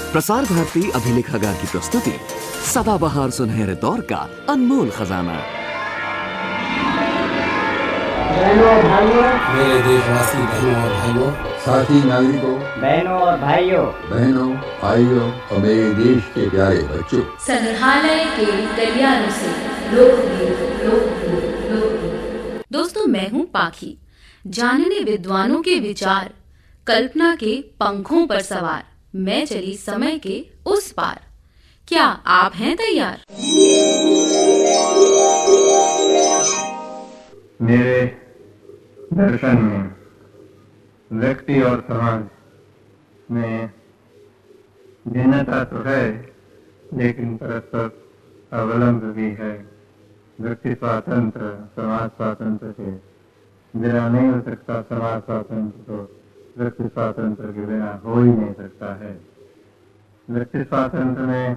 प्रसार भारती अभिलेखागार की प्रस्तुति सदाबहार सुनहरे दौर का अनमोल खजाना। बहनों और भाइयों, मेरे देशवासी बहनों और भाइयों, साथी नागरिकों, बहनों और भाइयों, बहनों, भाइयों और मेरे देश के प्यारे बच्चों, संग्रहालय के गलियारों से लोकगीत लोकगीत लोकगीत। दोस्तों, मैं हूँ पाखी, जानने विद्वानों के विचार, कल्पना के पंखों पर सवार। मैं चली समय के उस पार। क्या आप हैं तैयार? मेरे दर्शन में व्यक्ति और समाज में भिन्नता तो है, लेकिन परस्पर अवलंब भी है। व्यक्ति स्वातंत्र समाज स्वातंत्र के बिना नहीं हो सकता, समाज स्वातंत्र तो व्यक्ति स्वातंत्र के बिना हो ही नहीं सकता है। व्यक्ति स्वातंत्र में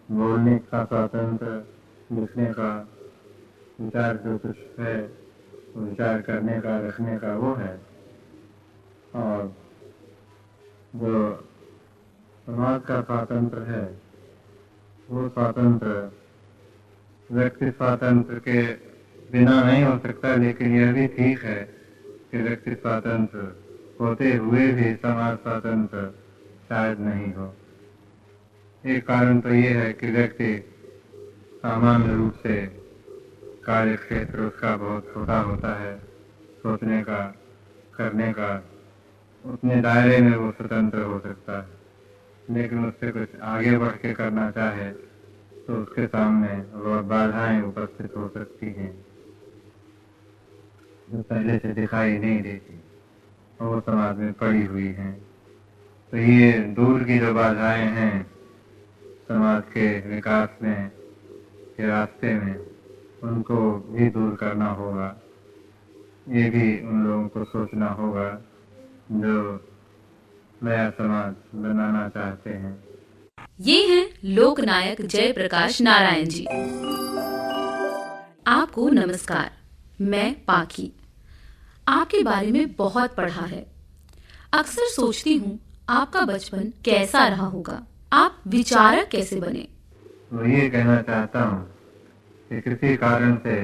बोलने का स्वातंत्र, लिखने का, विचार जो कुछ है विचार करने का, रखने का वो है। और जो समाज का स्वातंत्र है वो स्वातंत्र व्यक्ति स्वातंत्र के बिना नहीं हो सकता, लेकिन यह भी ठीक है कि व्यक्ति स्वातंत्र होते हुए भी समाज स्वतंत्र शायद नहीं हो। एक कारण तो ये है कि व्यक्ति सामान्य रूप से कार्य क्षेत्र उसका बहुत छोटा होता है, सोचने का, करने का, उतने दायरे में वो स्वतंत्र हो सकता है। लेकिन उससे कुछ आगे बढ़ के करना चाहे तो उसके सामने वो बाधाएं उपस्थित हो सकती हैं जो पहले से दिखाई नहीं देती, वो समाज में पड़ी हुई हैं। तो ये दूर की जो बाधाएं हैं समाज के विकास में के रास्ते में, उनको भी दूर करना होगा। ये भी उन लोगों को सोचना होगा जो नया समाज बनाना चाहते हैं। ये हैं लोकनायक जयप्रकाश नारायण जी। आपको नमस्कार। मैं पाखी आपके बारे में बहुत पढ़ा है। अक्सर सोचती हूँ आपका बचपन कैसा रहा होगा, आप विचारक कैसे बने? मैं ये कहना चाहता हूँ कि किसी कारण से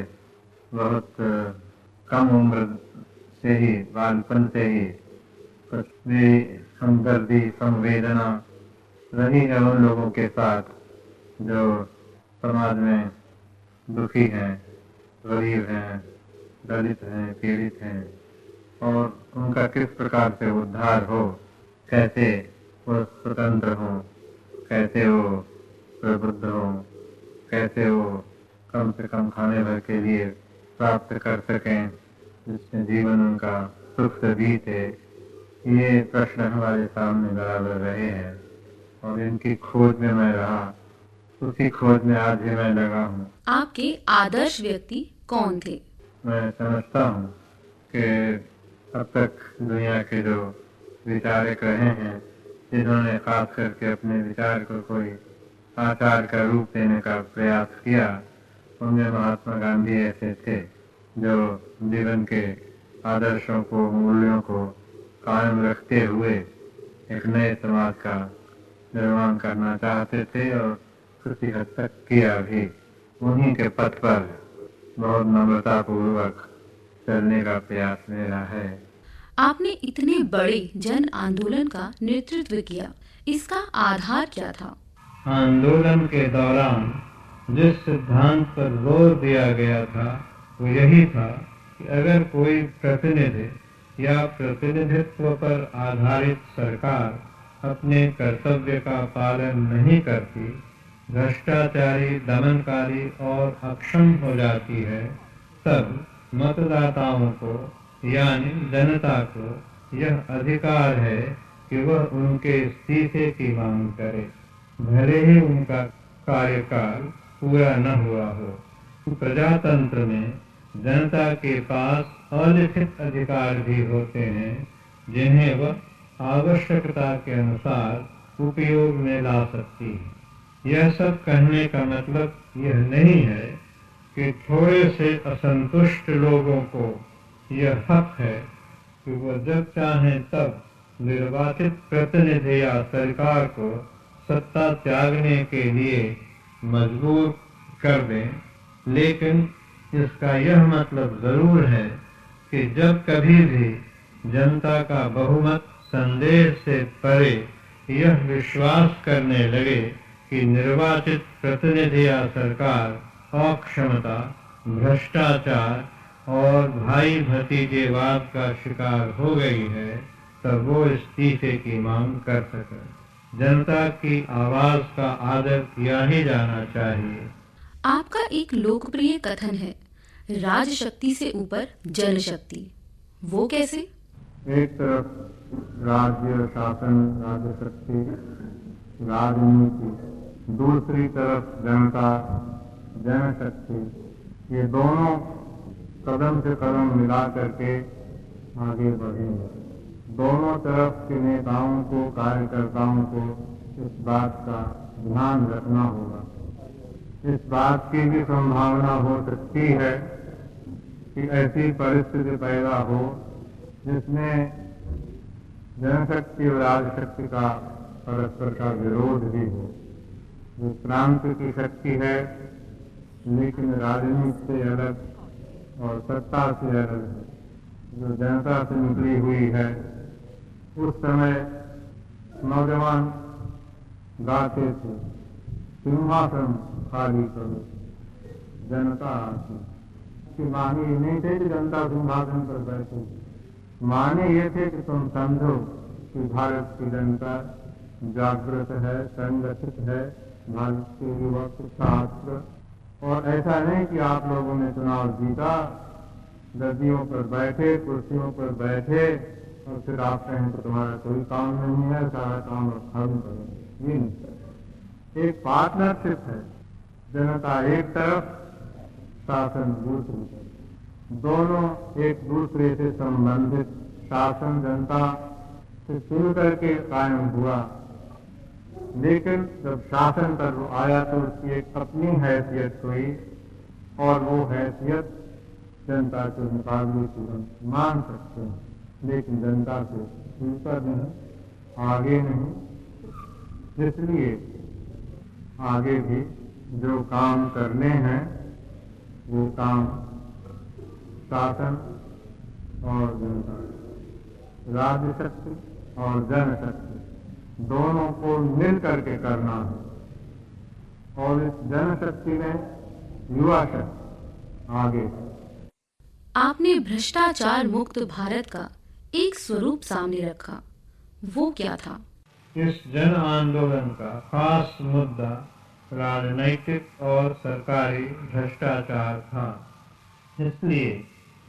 बहुत कम उम्र से ही, बालपन से ही कुछ भी हमदर्दी, संवेदना रही है उन लोगों के साथ जो समाज में दुखी हैं, गरीब हैं, दलित हैं, पीड़ित हैं, और उनका किस प्रकार से उद्धार हो, कैसे वो स्वतंत्र हो, कैसे वो प्रबुद्ध हो, कैसे वो कम से कम खाने भर के लिए प्राप्त कर सकें, जिसमें जीवन उनका सुख से बीते। ये प्रश्न हमारे सामने बराबर रहे हैं और इनकी खोज में मैं रहा, उसी खोज में आज भी मैं लगा हूँ। आपके आदर्श व्यक्ति कौन थे? मैं समझता हूँ कि अब तक दुनिया के जो विचारक रहे हैं, जिन्होंने खास करके अपने विचार को कोई आचार का रूप देने का प्रयास किया, उनमें महात्मा गांधी ऐसे थे जो जीवन के आदर्शों को, मूल्यों को कायम रखते हुए एक नए समाज का निर्माण करना चाहते थे और किसी हद तक किया भी। उन्हीं के पथ पर बहुत नम्रता पूर्वक चलने का प्रयास मेरा है। आपने इतने बड़े जन आंदोलन का नेतृत्व किया, इसका आधार क्या था? आंदोलन के दौरान जिस सिद्धांत पर जोर दिया गया था वो यही था कि अगर कोई प्रतिनिधि या प्रतिनिधित्व पर आधारित सरकार अपने कर्तव्य का पालन नहीं करती, भ्रष्टाचारी, दमनकारी और अक्षम हो जाती है, तब मतदाताओं को यानी जनता को यह अधिकार है कि वह उनके इस्तीफे की मांग करे, भले ही उनका कार्यकाल पूरा न हुआ हो। प्रजातंत्र में जनता के पास अलिखित अधिकार भी होते हैं जिन्हें वह आवश्यकता के अनुसार उपयोग में ला सकती है। यह सब कहने का मतलब यह नहीं है कि थोड़े से असंतुष्ट लोगों को यह हक है कि वह जब चाहें तब निर्वाचित प्रतिनिधि या सरकार को सत्ता त्यागने के लिए मजबूर कर दें, लेकिन इसका यह मतलब जरूर है कि जब कभी भी जनता का बहुमत संदेह से परे यह विश्वास करने लगे कि निर्वाचित प्रतिनिधि या सरकार अक्षमता, भ्रष्टाचार और भाई भतीजेवाद का शिकार हो गई है, तब वो इस्तीफे की मांग कर सके। जनता की आवाज का आदर किया ही जाना चाहिए। आपका एक लोकप्रिय कथन है, राजशक्ति से ऊपर जनशक्ति। वो कैसे? एक तरफ राज्य शासन, राजशक्ति, राजनीति, दूसरी तरफ जनता, जनशक्ति, ये दोनों कदम से कदम मिला करके आगे बढ़ेंगे। दोनों तरफ के नेताओं को, कार्यकर्ताओं को इस बात का ध्यान रखना होगा। इस बात की भी संभावना हो सकती है कि ऐसी परिस्थिति पैदा हो जिसमें जनशक्ति और राजशक्ति का परस्पर का विरोध भी हो। जो क्रांति की शक्ति है लेकिन राजनीति से अलग और सत्ता से अलग है, जो जनता से निकली हुई है। उस समय नौजवान गाते थे, सिंहासन खाली करो जनता आती। कि माने ये नहीं थे कि जनता सिंहासन पर बैठे, माने ये थे कि तुम समझो कि भारत की जनता जागृत है, संगठित है, भारत के युवक छात्र। और ऐसा नहीं कि आप लोगों ने चुनाव जीता, गद्दियों पर बैठे, कुर्सियों पर बैठे और फिर आप कहें तो तुम्हारा कोई काम नहीं है, सारा काम खत्म करो। ये नहीं, एक पार्टनरशिप है। जनता एक तरफ, शासन दूसरी तरफ, दोनों एक दूसरे से संबंधित। शासन जनता से शुरू करके कायम हुआ, लेकिन जब शासन पर वो आया तो उसकी एक अपनी हैसियत हुई और वो हैसियत जनता के मुकाबले की हम मान सकते हैं, लेकिन जनता से ऊपर नहीं, आगे नहीं। इसलिए आगे भी जो काम करने हैं वो काम शासन और जनता, राज्य शक्ति और जनशक्ति दोनों को मिल करके करना है। और इस जनशक्ति में युवा शक्ति आगे। आपने भ्रष्टाचार मुक्त भारत का एक स्वरूप सामने रखा, वो क्या था? इस जन आंदोलन का खास मुद्दा राजनैतिक और सरकारी भ्रष्टाचार था। इसलिए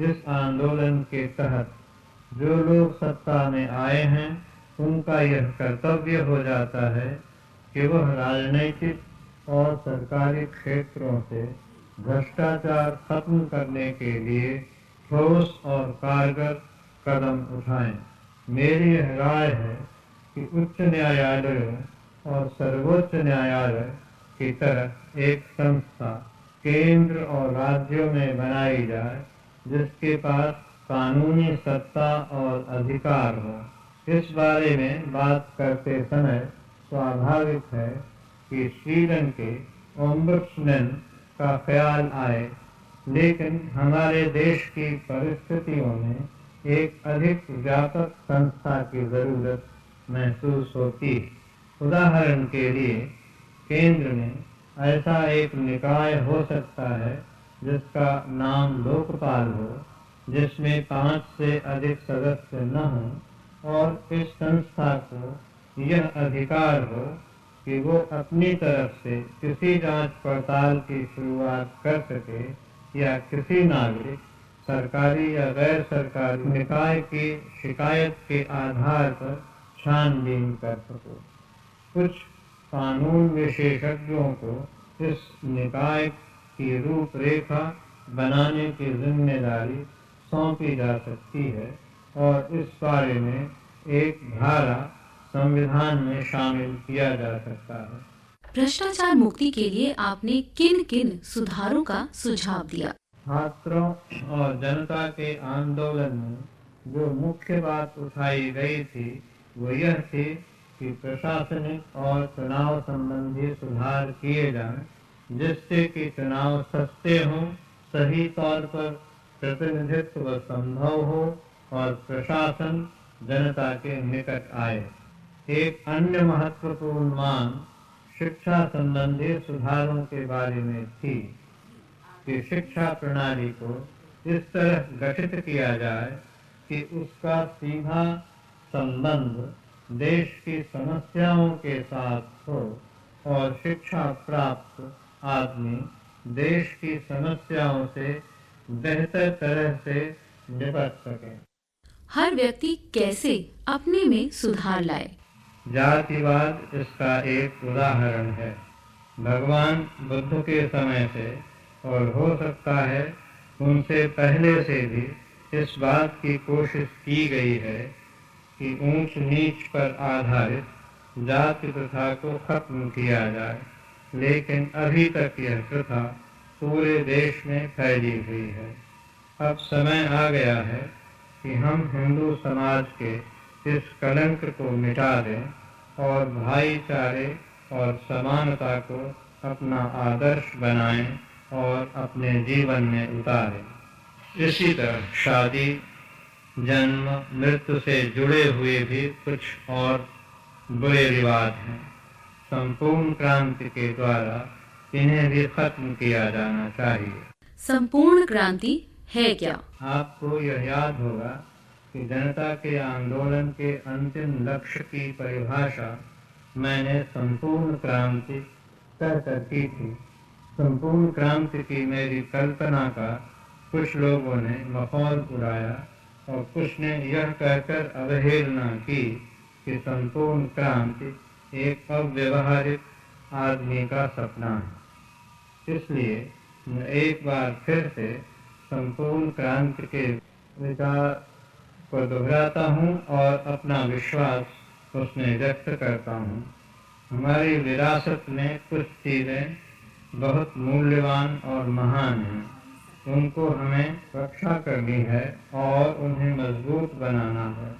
इस आंदोलन के तहत जो लोग सत्ता में आए हैं उनका यह कर्तव्य हो जाता है कि वह राजनैतिक और सरकारी क्षेत्रों से भ्रष्टाचार खत्म करने के लिए ठोस और कारगर कदम उठाएं। मेरी यह राय है कि उच्च न्यायालयों और सर्वोच्च न्यायालय की तरह एक संस्था केंद्र और राज्यों में बनाई जाए जिसके पास कानूनी सत्ता और अधिकार हो। इस बारे में बात करते समय स्वाभाविक है कि स्वीडन के ओम्बुड्समैन का ख्याल आए, लेकिन हमारे देश की परिस्थितियों में एक अधिक व्यापक संस्था की जरूरत महसूस होती है। उदाहरण के लिए केंद्र में ऐसा एक निकाय हो सकता है जिसका नाम लोकपाल हो, जिसमें 5 से अधिक सदस्य न हों और इस संस्था को यह अधिकार हो कि वो अपनी तरफ से किसी जांच पड़ताल की शुरुआत कर सके या किसी नागरिक सरकारी या गैर सरकारी निकाय की शिकायत के आधार पर छानबीन कर सके। कुछ कानून विशेषज्ञों को इस निकाय की रूपरेखा बनाने की जिम्मेदारी सौंपी जा सकती है और इस बारे में एक धारा संविधान में शामिल किया जा सकता है। भ्रष्टाचार मुक्ति के लिए आपने किन किन सुधारों का सुझाव दिया? छात्रों और जनता के आंदोलन में जो मुख्य बात उठाई गई थी वो यह थी कि प्रशासनिक और चुनाव संबंधी सुधार किए जाएं, जिससे कि चुनाव सस्ते हों, सही तौर पर प्रतिनिधित्व संभव हो और प्रशासन जनता के निकट आए। एक अन्य महत्वपूर्ण मांग शिक्षा संबंधी सुधारों के बारे में थी कि शिक्षा प्रणाली को इस तरह गठित किया जाए कि उसका सीधा संबंध देश की समस्याओं के साथ हो और शिक्षा प्राप्त आदमी देश की समस्याओं से बेहतर तरह से निपट सके। हर व्यक्ति कैसे अपने में सुधार लाए? जातिवाद इसका एक उदाहरण है। भगवान बुद्ध के समय से और हो सकता है उनसे पहले से भी इस बात की कोशिश की गई है कि ऊंच नीच पर आधारित जाति प्रथा को खत्म किया जाए, लेकिन अभी तक यह प्रथा पूरे देश में फैली हुई है। अब समय आ गया है कि हम हिंदू समाज के इस कलंक को मिटा दें और भाईचारे और समानता को अपना आदर्श बनाएं और अपने जीवन में उतारें। इसी तरह शादी, जन्म, मृत्यु से जुड़े हुए भी कुछ और बुरे रिवाज हैं। संपूर्ण क्रांति के द्वारा इन्हें भी खत्म किया जाना चाहिए। संपूर्ण क्रांति है क्या? आपको यह याद होगा कि जनता के आंदोलन के अंतिम लक्ष्य की परिभाषा मैंने संपूर्ण क्रांति कर की थी। संपूर्ण क्रांति की मेरी कल्पना का कुछ लोगों ने मखौल उड़ाया और कुछ ने यह कहकर अवहेलना की कि संपूर्ण क्रांति एक अव्यवहारिक आदमी का सपना है। इसलिए मैं एक बार फिर से संपूर्ण क्रांति के विचार को दोहराता हूँ और अपना विश्वास उसमें व्यक्त करता हूँ। हमारी विरासत में कुछ चीज़ें बहुत मूल्यवान और महान हैं। उनको हमें रक्षा करनी है और उन्हें मजबूत बनाना है,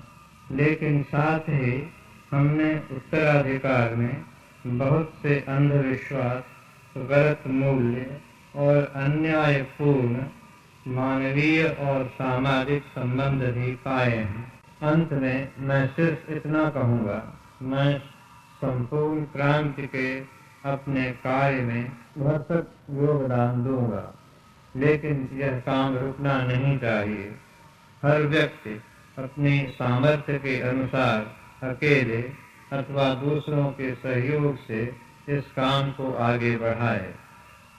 लेकिन साथ ही हमने उत्तराधिकार में बहुत से अंधविश्वास, गलत मूल्य और अन्यायपूर्ण मानवीय और सामाजिक संबंध भी पाए हैं। अंत में मैं सिर्फ इतना कहूँगा, मैं संपूर्ण क्रांति के अपने कार्य में भरसक योगदान दूंगा, लेकिन यह काम रुकना नहीं चाहिए। हर व्यक्ति अपनी सामर्थ्य के अनुसार अकेले अथवा दूसरों के सहयोग से इस काम को आगे बढ़ाए।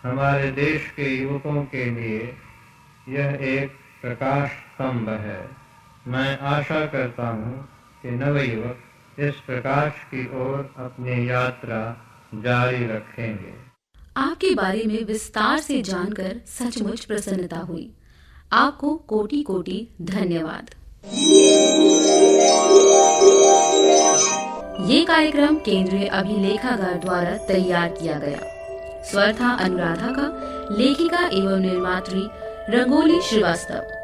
हमारे देश के युवकों के लिए यह एक प्रकाश स्तंभ है। मैं आशा करता हूँ कि नवयुवक इस प्रकाश की ओर अपनी यात्रा जारी रखेंगे। आपके बारे में विस्तार से जानकर सचमुच प्रसन्नता हुई। आपको कोटि कोटि धन्यवाद। ये कार्यक्रम केंद्रीय अभिलेखागार द्वारा तैयार किया गया। स्वर था अनुराधा का, लेखिका एवं निर्मात्री रंगोली श्रीवास्तव।